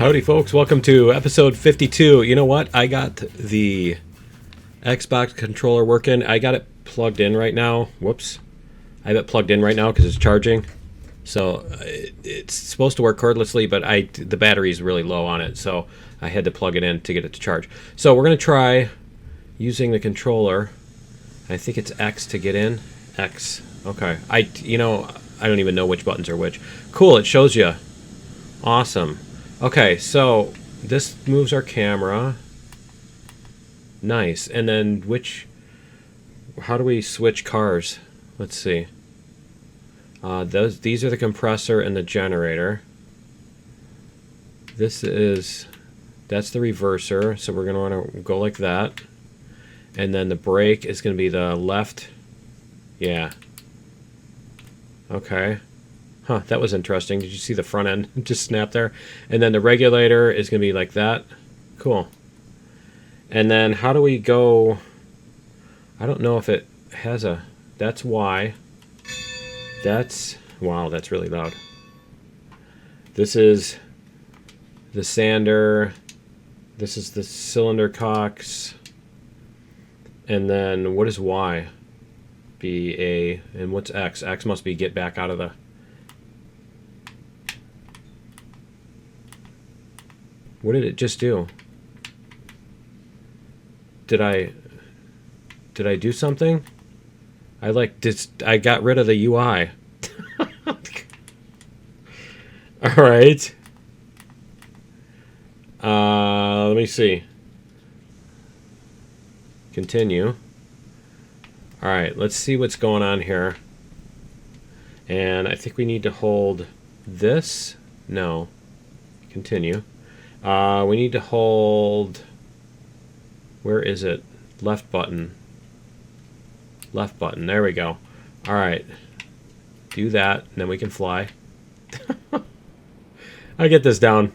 Howdy folks, welcome to episode 52. You know what? I got the Xbox controller working. I got it plugged in right now. Whoops. I have it plugged in right now because it's charging. So it's supposed to work cordlessly, but the battery is really low on it. So I had to plug it in to get it to charge. So we're going to try using the controller. I think it's X to get in. X. Okay. I don't even know which buttons are which. Cool, it shows you. Awesome. Okay, so this moves our camera. Nice. And then how do we switch cars? Let's see. These are the compressor and the generator. That's the reverser, so we're going to want to go like that. And then the brake is going to be the left. Yeah. Okay. Huh, that was interesting. Did you see the front end just snap there? And then the regulator is going to be like that. Cool. And then how do we go? I don't know if it has a... That's Y. Wow, that's really loud. This is the sander. This is the cylinder cocks. And then what is Y? B, A, and what's X? X must be get back out of the... What did it just do? Did I do something? I got rid of the UI. All right. Let me see. Continue. All right, let's see what's going on here. And I think we need to hold this. No. Continue. We need to hold... Where is it? Left button. Left button. There we go. All right. Do that, and then we can fly. I get this down.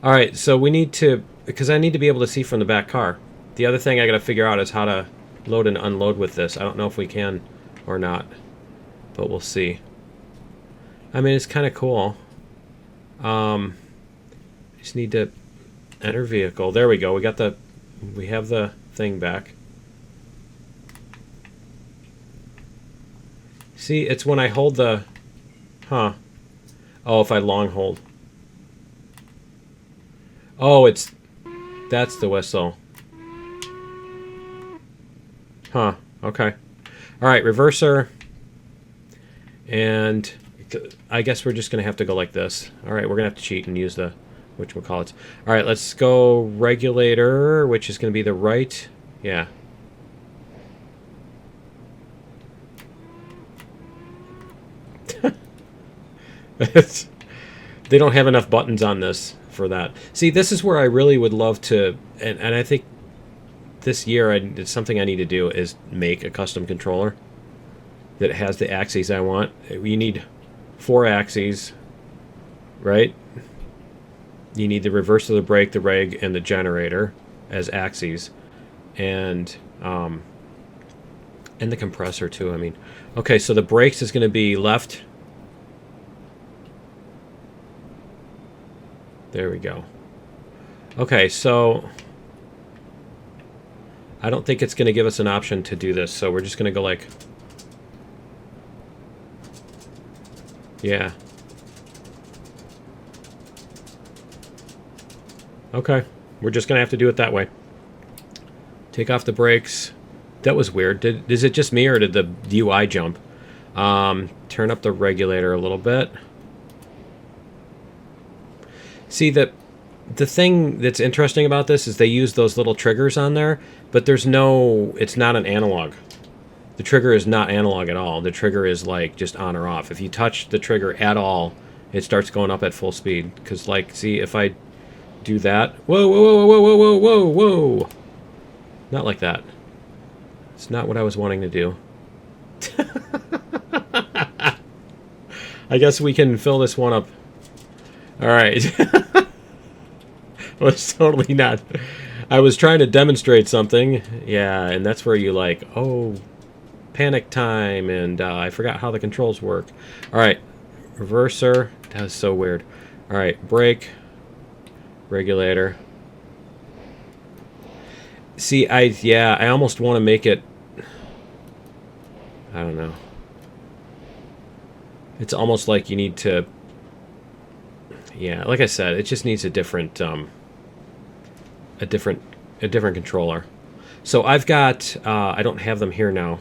All right, so we need to... Because I need to be able to see from the back car. The other thing I got to figure out is how to load and unload with this. I don't know if we can or not, but we'll see. I mean, it's kind of cool. Just need to enter vehicle. There we go. We have the thing back. See, it's when I hold the... Huh. Oh, if I long hold. Oh, that's the whistle. Huh. Okay. All right, reverser. And I guess we're just going to have to go like this. All right, we're going to have to cheat and use the... whatchamacallits. All right, let's go regulator, which is going to be the right. Yeah. They don't have enough buttons on this for that. See, this is where I really would love to, and I think this year it's something I need to do is make a custom controller that has the axes I want. You need 4 axes, right? You need the reverse of the brake, the reg, and the generator as axes, and the compressor too. I mean, okay, so the brakes is going to be left. There we go. Okay, so I don't think it's going to give us an option to do this, so we're just going to go like, yeah. Okay, we're just going to have to do it that way. Take off the brakes. That was weird. Is it just me or did the UI jump? Turn up the regulator a little bit. See, the thing that's interesting about this is they use those little triggers on there, but it's not an analog. The trigger is not analog at all. The trigger is like just on or off. If you touch the trigger at all, it starts going up at full speed. Because like, see, if I do that, whoa, whoa, whoa, whoa, whoa, whoa, whoa. Not like that. It's not what I was wanting to do. I guess we can fill this one up. All right. Was totally not. I was trying to demonstrate something. Yeah, and that's where you like, oh, panic time, and I forgot how the controls work. All right, reverser. That was so weird. All right, brake. regulator. See, I almost want to make it, I don't know. It's almost like you need to, yeah, like I said, it just needs a different controller. So I've got, I don't have them here now,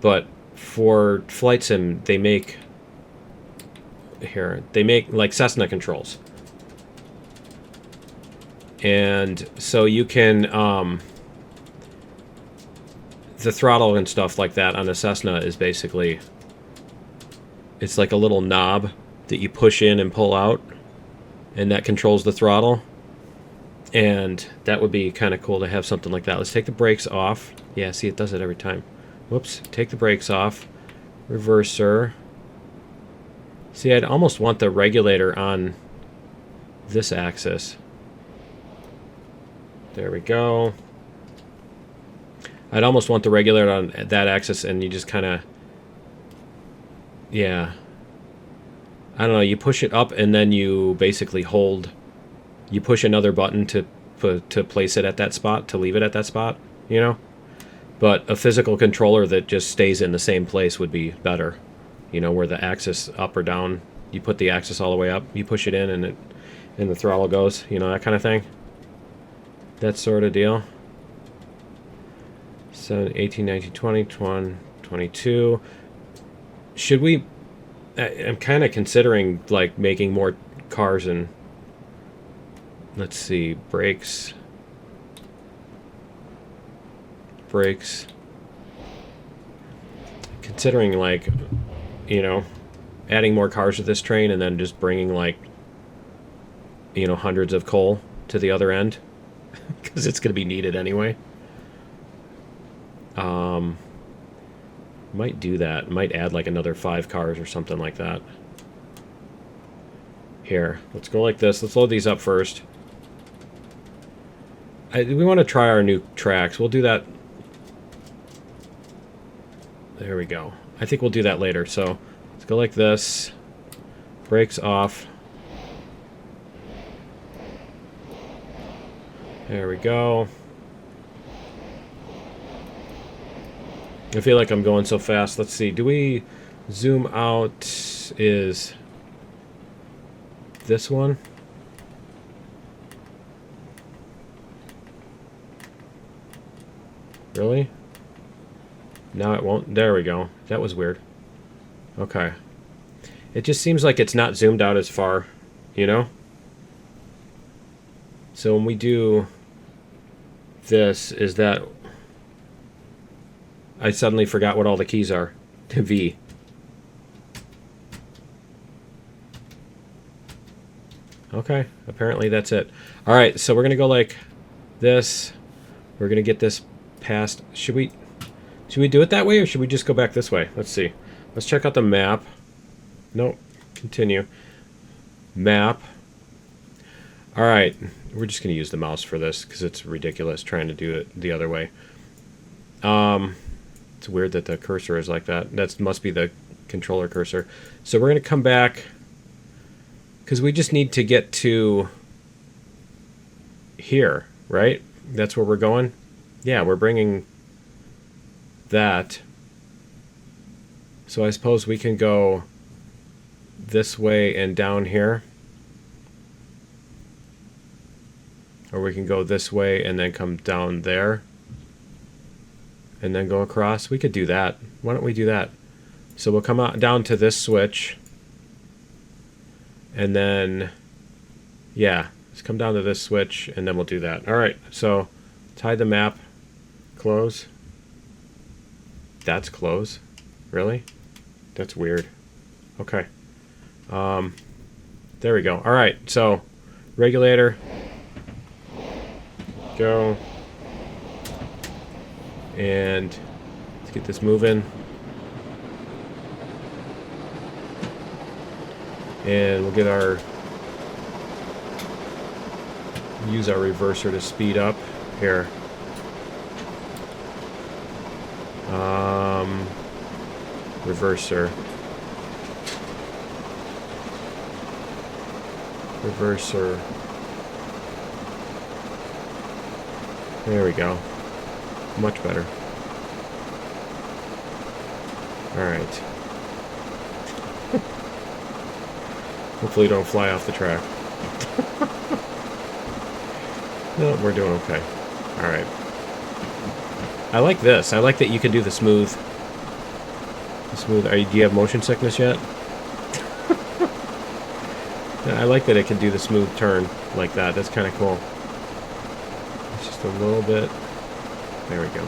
but for Flight Sim, they make like Cessna controls. And so you can, the throttle and stuff like that on a Cessna is basically, it's like a little knob that you push in and pull out, and that controls the throttle. And that would be kind of cool to have something like that. Let's take the brakes off. Yeah, see, it does it every time. Whoops, take the brakes off. Reverser. See, I'd almost want the regulator on this axis. There we go. I'd almost want the regulator on that axis, and you just kind of, yeah. I don't know, you push it up and then you basically hold, you push another button to place it at that spot, to leave it at that spot, you know? But a physical controller that just stays in the same place would be better. You know, where the axis up or down, you put the axis all the way up, you push it in and the throttle goes, you know, that kind of thing. That sort of deal. 7, 18, 19, 20, 21, 22. Should we... I'm kind of considering, like, making more cars and... Let's see. Brakes. Brakes. Considering, like, you know, adding more cars to this train and then just bringing, like, you know, hundreds of coal to the other end. Because it's going to be needed anyway. Might do that. Might add like another 5 cars or something like that. Here, let's go like this. Let's load these up first. We want to try our new tracks. We'll do that. There we go. I think we'll do that later. So let's go like this. Brakes off. There we go. I feel like I'm going so fast. Let's see. Do we zoom out? Is this one? Really? No, it won't. There we go. That was weird. Okay. It just seems like it's not zoomed out as far, you know? So when we do this, is that... I suddenly forgot what all the keys are. V. Okay, apparently that's it. Alright, so we're going to go like this. We're going to get this past... Should we do it that way, or should we just go back this way? Let's see. Let's check out the map. Nope. Continue. Map. Alright, we're just going to use the mouse for this, because it's ridiculous trying to do it the other way. It's weird that the cursor is like that. That must be the controller cursor. So we're going to come back, because we just need to get to here, right? That's where we're going? Yeah, we're bringing that. So I suppose we can go this way and down here. Or we can go this way and then come down there. And then go across. We could do that. Why don't we do that? So we'll come out down to this switch. And then, yeah, let's come down to this switch and then we'll do that. All right, so tie the map. Close. That's close. Really? That's weird. Okay. There we go. All right, so regulator. Go. And let's get this moving. And we'll get our... use our reverser to speed up. Here. Reverser. Reverser. There we go. Much better. Alright. Hopefully don't fly off the track. No, we're doing okay. Alright. I like this. I like that you can do the smooth. Do you have motion sickness yet? I like that it can do the smooth turn like that. That's kind of cool. It's just a little bit. There we go.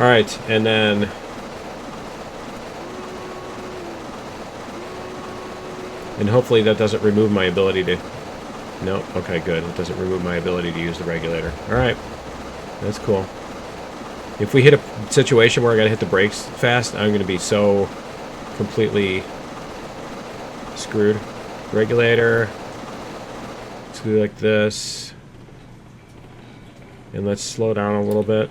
Alright, and then... And hopefully that doesn't remove my ability to... No? Okay, good. It doesn't remove my ability to use the regulator. Alright. That's cool. If we hit a situation where I gotta hit the brakes fast, I'm gonna be so completely screwed. Regulator. Let's do like this. And let's slow down a little bit.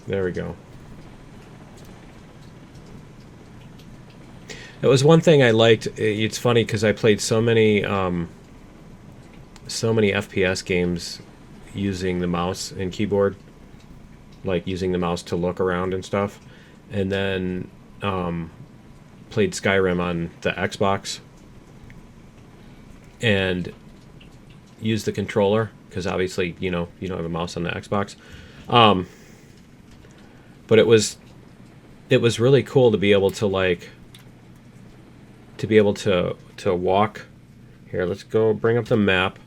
There we go. It was one thing I liked. It's funny because I played so many FPS games using the mouse and keyboard, like using the mouse to look around and stuff, and then played Skyrim on the Xbox and used the controller because obviously you don't have a mouse on the Xbox. But it was really cool to be able to to walk. Here, let's go bring up the map.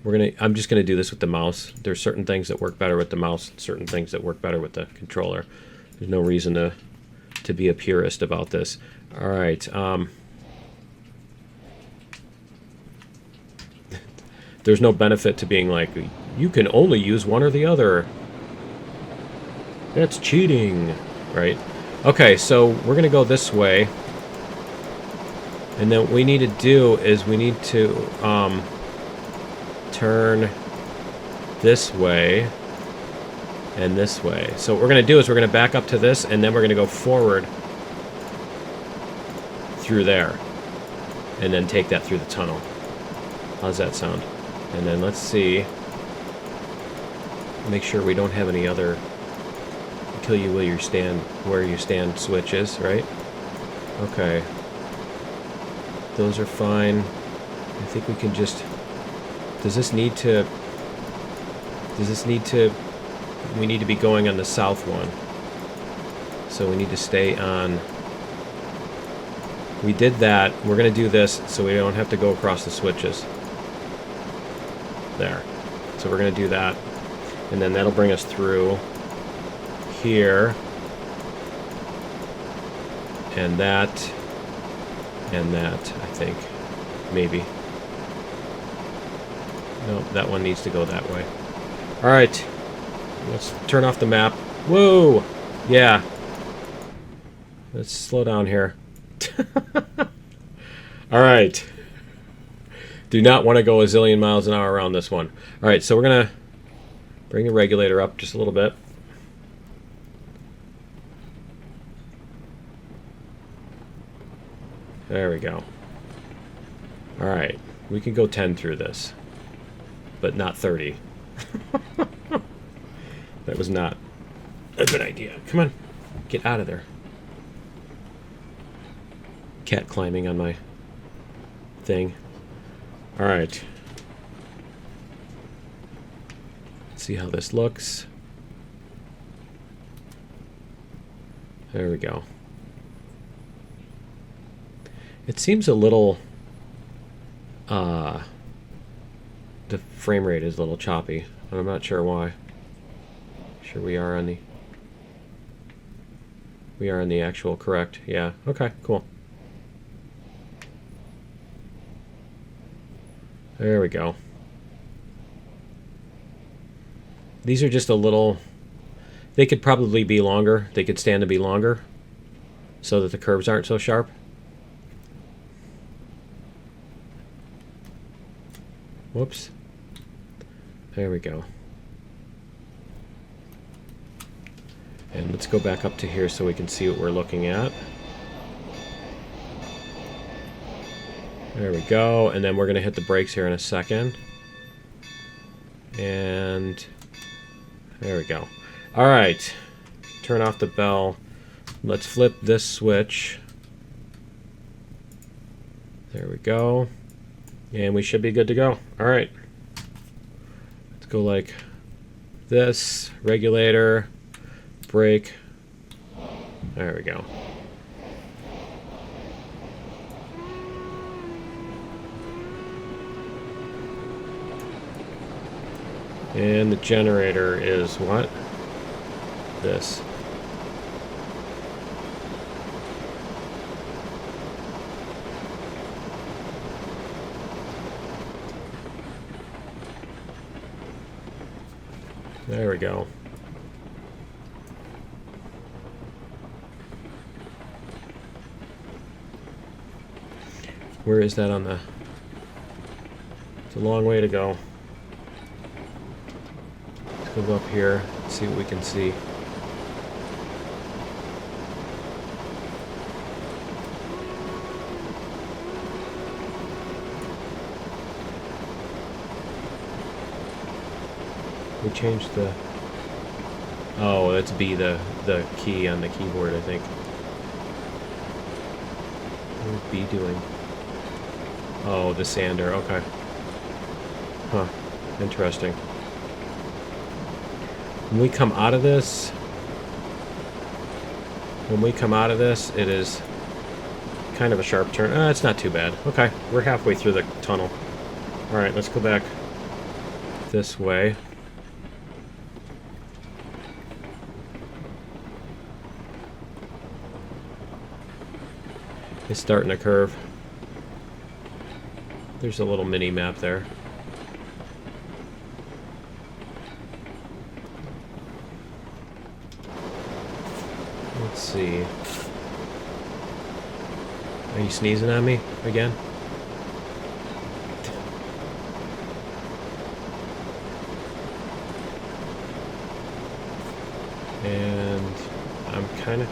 I'm just gonna do this with the mouse. There's certain things that work better with the mouse, certain things that work better with the controller. There's no reason to be a purist about this. All right. There's no benefit to being like, you can only use one or the other. That's cheating, right? Okay, so we're gonna go this way. And then what we need to do is we need to turn this way and this way. So what we're going to do is we're going to back up to this, and then we're going to go forward through there. And then take that through the tunnel. How's that sound? And then let's see. Make sure we don't have any other kill you where you stand switches, right? Okay. Those are fine. I think we can just... Does this need to... We need to be going on the south one. So we need to stay on... We did that. We're going to do this so we don't have to go across the switches. There. So we're going to do that. And then that'll bring us through here. And that... And that, I think. Maybe. No, that one needs to go that way. Alright. Let's turn off the map. Whoa! Yeah. Let's slow down here. Alright. Do not want to go a zillion miles an hour around this one. Alright, so we're going to bring the regulator up just a little bit. There we go. Alright. We can go 10 through this. But not 30. That was not a good idea. Come on. Get out of there. Cat climbing on my thing. Alright. Let's see how this looks. There we go. It seems a little, the frame rate is a little choppy. I'm not sure why. Sure we are on the actual correct. Yeah, okay, cool. There we go. These are just a little, they could probably be longer. They could stand to be longer so that the curves aren't so sharp. Whoops. There we go. And let's go back up to here so we can see what we're looking at. There we go. And then we're going to hit the brakes here in a second. And there we go. All right. Turn off the bell. Let's flip this switch. There we go. And we should be good to go. All right. Let's go like this. Regulator. Brake. There we go. And the generator is what? This. There we go. Where is that on the... It's a long way to go. Let's go up here and see what we can see. We changed the... Oh, that's B, the key on the keyboard, I think. What is B doing? Oh, the sander, okay. Huh, interesting. When we come out of this... it is kind of a sharp turn. It's not too bad. Okay, we're halfway through the tunnel. Alright, let's go back this way. It's starting to curve. There's a little mini map there. Let's see. Are you sneezing on me again? And I'm kind of...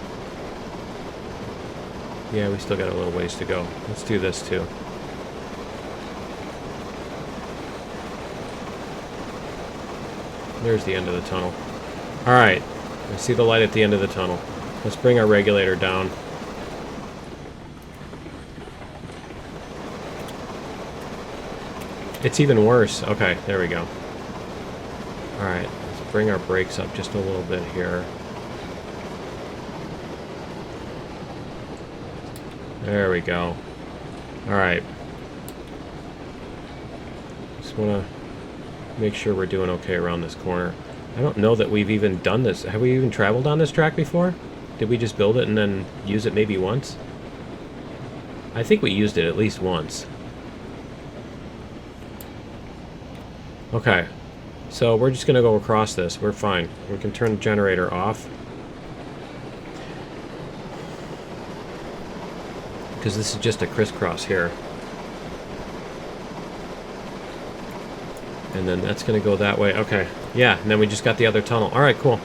Yeah, we still got a little ways to go. Let's do this too. There's the end of the tunnel. Alright, I see the light at the end of the tunnel. Let's bring our regulator down. It's even worse. Okay, there we go. Alright, let's bring our brakes up just a little bit here. There we go. Alright. Just want to make sure we're doing okay around this corner. I don't know that we've even done this. Have we even traveled on this track before? Did we just build it and then use it maybe once? I think we used it at least once. Okay. So we're just going to go across this. We're fine. We can turn the generator off. Because this is just a crisscross here. And then that's going to go that way. Okay. Yeah, and then we just got the other tunnel. Alright, cool.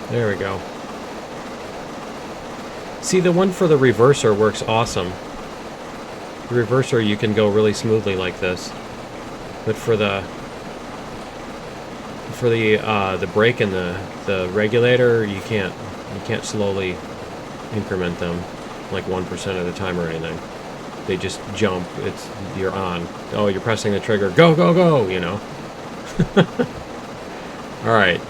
There we go. See, the one for the reverser works awesome. The reverser, you can go really smoothly like this. But for the brake and the regulator, you can't slowly increment them like 1% of the time or anything. They just jump. You're on. Oh, you're pressing the trigger. Go, go, go, you know. All right.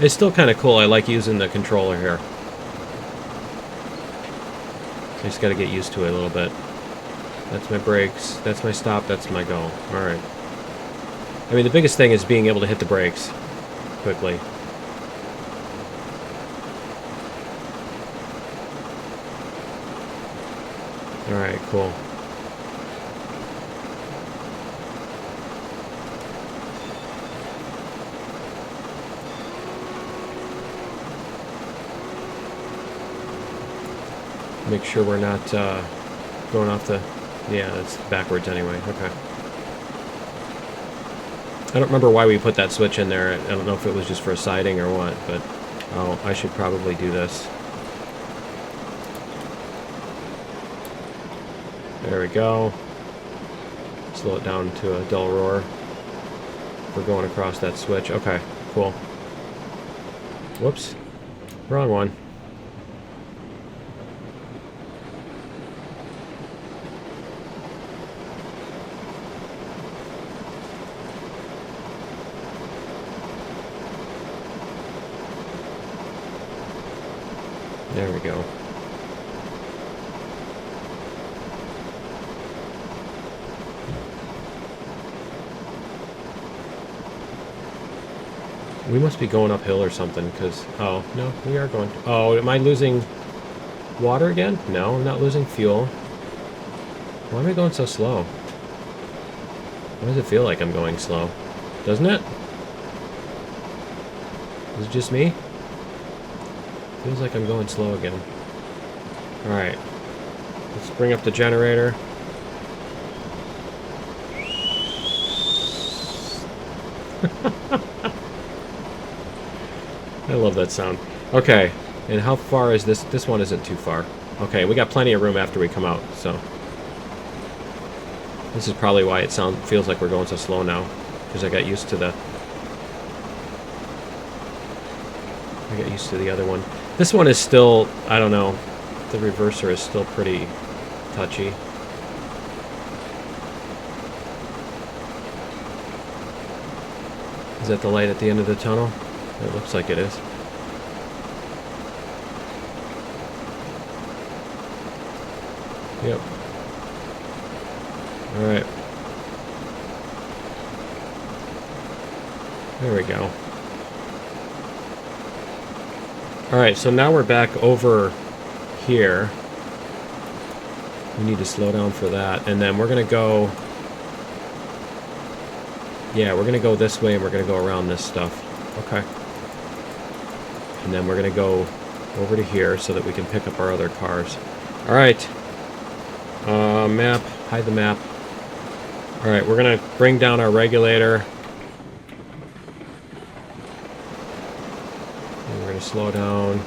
It's still kind of cool. I like using the controller here. I just got to get used to it a little bit. That's my brakes. That's my stop. That's my go. Alright. I mean, the biggest thing is being able to hit the brakes quickly. Alright, cool. Make sure we're not going off the... Yeah, it's backwards anyway. Okay. I don't remember why we put that switch in there. I don't know if it was just for a siding or what, but... Oh, I should probably do this. There we go. Slow it down to a dull roar. We're going across that switch. Okay, cool. Whoops. Wrong one. There we go. We must be going uphill or something, because... Oh, no, we are going... Oh, am I losing water again? No, I'm not losing fuel. Why am I going so slow? Why does it feel like I'm going slow? Doesn't it? Is it just me? Feels like I'm going slow again. Alright. Let's bring up the generator. I love that sound. Okay, and how far is this? This one isn't too far. Okay, we got plenty of room after we come out, so... This is probably why it feels like we're going so slow now. Because I got used to the... I got used to the other one. This one is still... I don't know. The reverser is still pretty touchy. Is that the light at the end of the tunnel? It looks like it is. Yep. Alright. There we go. Alright, so now we're back over here. We need to slow down for that. And then we're going to go... Yeah, we're going to go this way and we're going to go around this stuff. Okay. And then we're going to go over to here so that we can pick up our other cars. Alright. Map. Hide the map. Alright, we're going to bring down our regulator. And we're going to slow down.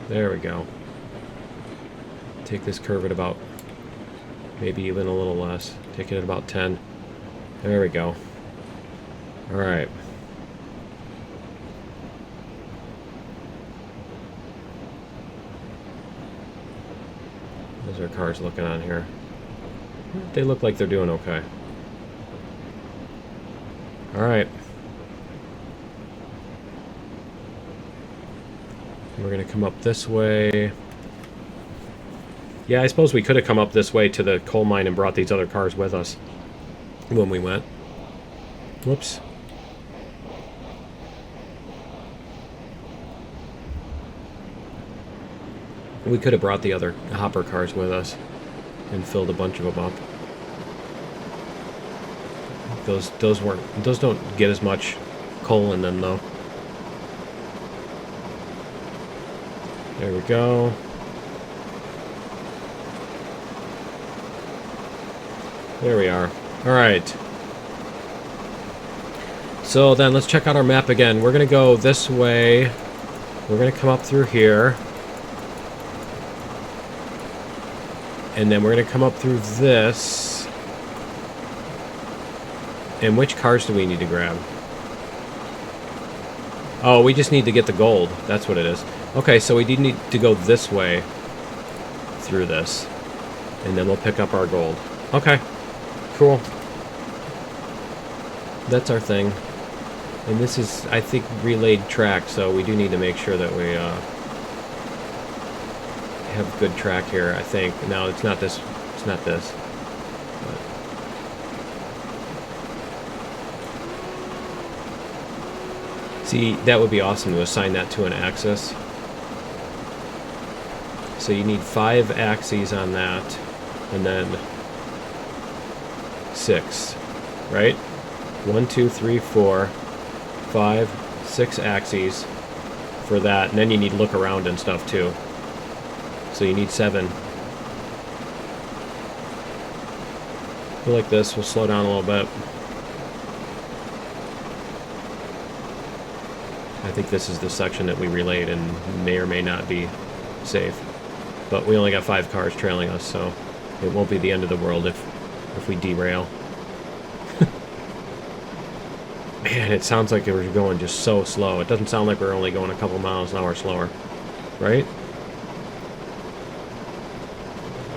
There we go. Take this curve at about... maybe even a little less. Take it at about 10. There we go. Alright. Those are cars looking on here. They look like they're doing okay. Alright. We're going to come up this way. Yeah, I suppose we could have come up this way to the coal mine and brought these other cars with us when we went. Whoops. We could have brought the other hopper cars with us and filled a bunch of them up. Those don't get as much coal in them though. There we go. There we are. Alright. So then let's check out our map again. We're going to go this way. We're going to come up through here. And then we're going to come up through this. And which cars do we need to grab? Oh, we just need to get the gold. That's what it is. Okay, so we do need to go this way through this. And then we'll pick up our gold. Okay. Cool. That's our thing. And this is, I think, relayed track, so we do need to make sure that we have good track here, I think. No, it's not this. It's not this. But. See, that would be awesome to assign that to an axis. So you need 5 axes on that, and then 6, right? 1, 2, 3, 4, 5, 6 axes for that, and then you need look around and stuff too. So you need 7. Go like this. We'll slow down a little bit. I think this is the section that we relayed and may or may not be safe. But we only got 5 cars trailing us, so it won't be the end of the world if we derail. Man, it sounds like we're going just so slow. It doesn't sound like we're only going a couple miles an hour slower. Right?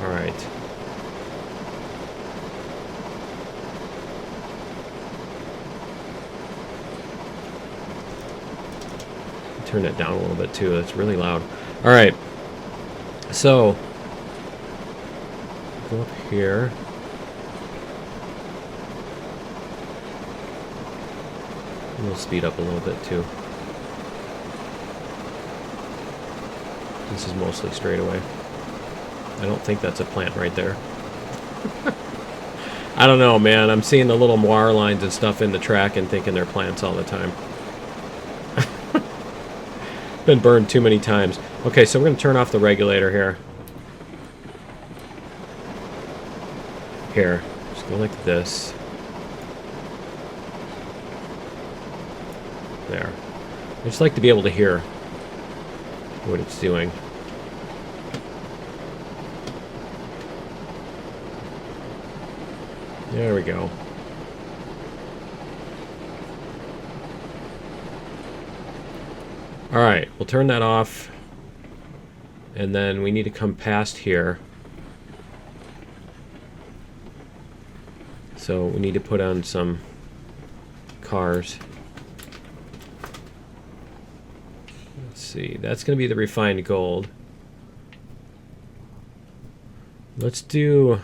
Alright. Turn it down a little bit too. It's really loud. Alright. So, go up here. We'll speed up a little bit too. This is mostly straight away. I don't think that's a plant right there. I don't know, man. I'm seeing the little moire lines and stuff in the track and thinking they're plants all the time. Been burned too many times. Okay, so we're going to turn off the regulator here. Here. Just go like this. There. I just like to be able to hear what it's doing. There we go. Alright, we'll turn that off. And then we need to come past here. So we need to put on some cars. Let's see, that's going to be the refined gold. Let's do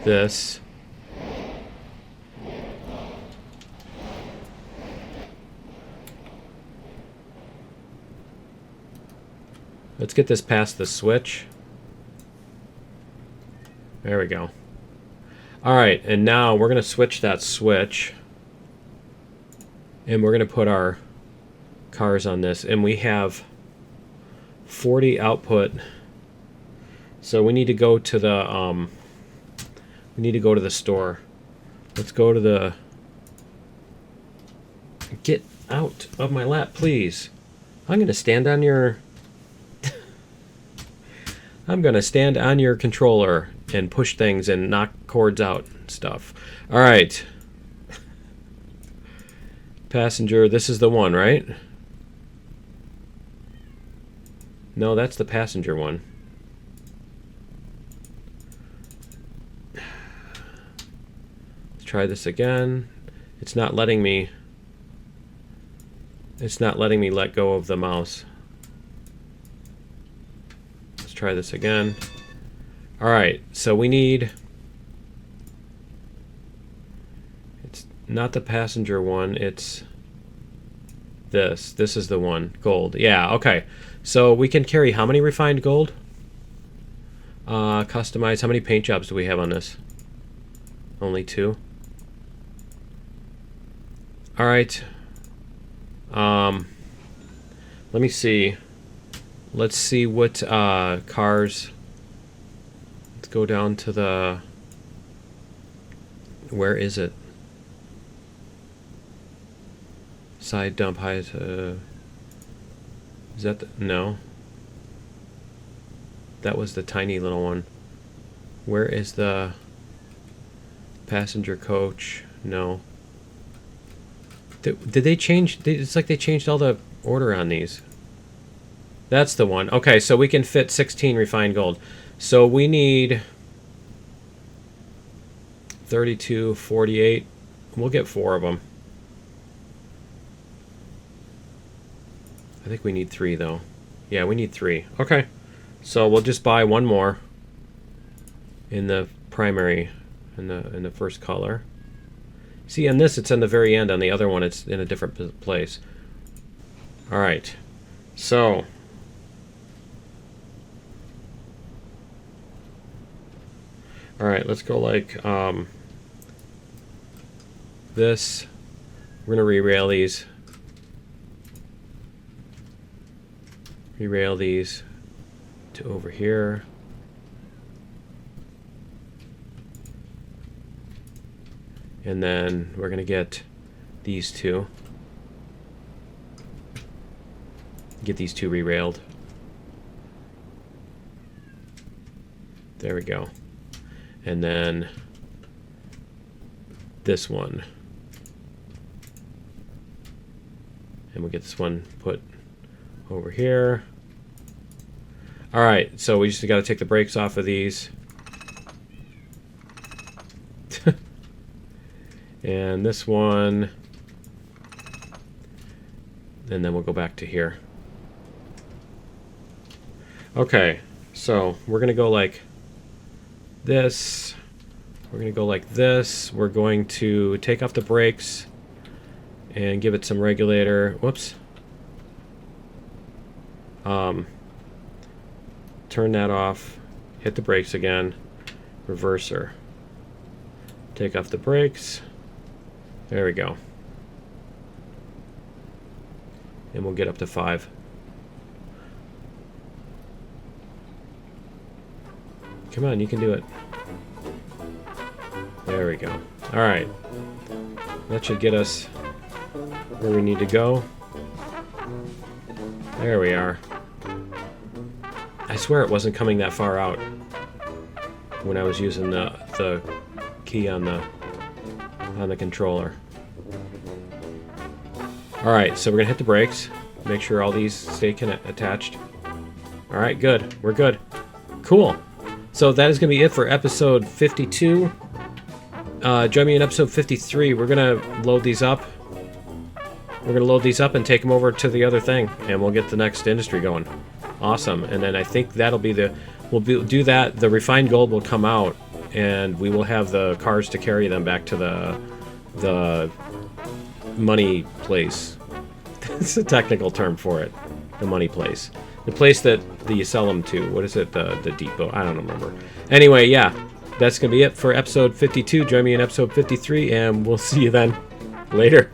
this. Let's get this past the switch. There we go. Alright, and now we're going to switch that switch. And we're going to put our cars on this. And we have 40 output. So we need to go to the store. Let's go to the... Get out of my lap, please. I'm going to stand on your... I'm going to stand on your controller and push things and knock cords out and stuff. All right. Passenger, this is the one, right? No, that's the passenger one. Let's try this again. It's not letting me let go of the mouse. Try this again. Alright, so we need... It's not the passenger one, it's this. This is the one. Gold. Yeah, okay. So we can carry how many refined gold? Customize. How many paint jobs do we have on this? Only 2. Alright. Let me see. Let's see what cars. Let's go down to the... Where is it? Side dump high. Is that the... No. That was the tiny little one. Where is the passenger coach? No. Did they change? It's like they changed all the order on these. That's the one. Okay, so we can fit 16 refined gold. So we need 32, 48. We'll get 4 of them. I think we need 3 though. Yeah, we need 3. Okay. So we'll just buy 1 more in the primary, in the first color. See, on this it's in the very end. On the other one it's in a different place. All right. So all right, let's go like this. We're gonna re-rail these. Rerail these to over here. And then we're going to get these two. Get these two rerailed. There we go. And then this one. And we'll get this one put over here. All right, so we just got to take the brakes off of these. And this one. And then we'll go back to here. Okay, so we're going to go like this. We're going to go like this. We're going to take off the brakes and give it some regulator. Whoops. Turn that off. Hit the brakes again. Reverser. Take off the brakes. There we go. And we'll get up to 5. Come on, you can do it. There we go. All right. That should get us where we need to go. There we are. I swear it wasn't coming that far out when I was using the key on the controller. All right, so we're gonna hit the brakes. Make sure all these stay attached. All right, good. We're good. Cool. So that is gonna be it for episode 52. Join me in episode 53. We're gonna load these up. We're gonna load these up and take them over to the other thing, and we'll get the next industry going. Awesome. And then I think that'll be do that. The refined gold will come out, and we will have the cars to carry them back to the money place. It's a technical term for it. The money place. The place that you sell them to. What is it? The depot. I don't remember. Anyway, yeah. That's going to be it for episode 52. Join me in episode 53, and we'll see you then. Later.